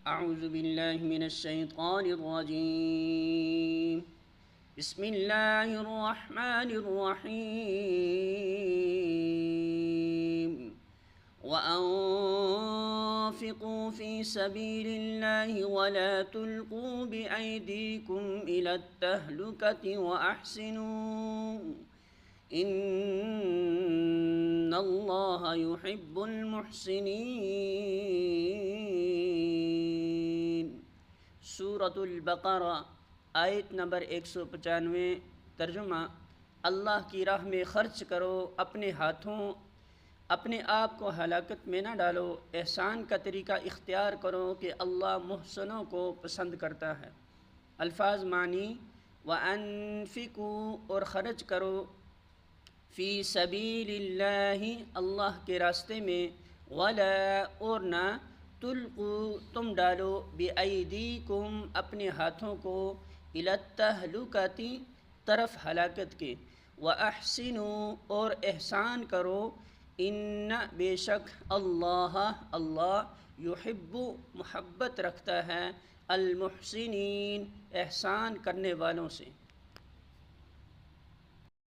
अऊज़ु बिल्लाहि मिनश्शैतानिर्रजीम। बिस्मिल्लाहिर्रहमानिर्रहीम। वअन्फ़िक़ू फ़ी सबीलिल्लाहि वला तुल्क़ू बिअयदीकुम इलत्तहलुकति वअहसिनू इन्नल्लाहा युहिब्बुल मुहसिनीन। सूरतुल बक़रा आयत नंबर 195। तर्जुमा: अल्लाह की राह में ख़र्च करो, अपने हाथों अपने आप को हलाकत में न डालो, एहसान का तरीका इख्तियार करो कि अल्लाह मुहसनों को पसंद करता है। अल्फाज मानी: व अनफ़िकू और ख़र्च करो, फ़ी सबीलिल्लाहि अल्लाह के रास्ते में, वला और ना, तुल्क़ू तुम डालो, बिअयदीकुम अपने हाथों को, इलत्तहलुकति तरफ हलाकत के, व अहसिनू और एहसान करो, इन्ना बेशक अल्लाह युहिब्बु मोहब्बत रखता है, अल मुहसिनीन एहसान करने वालों से।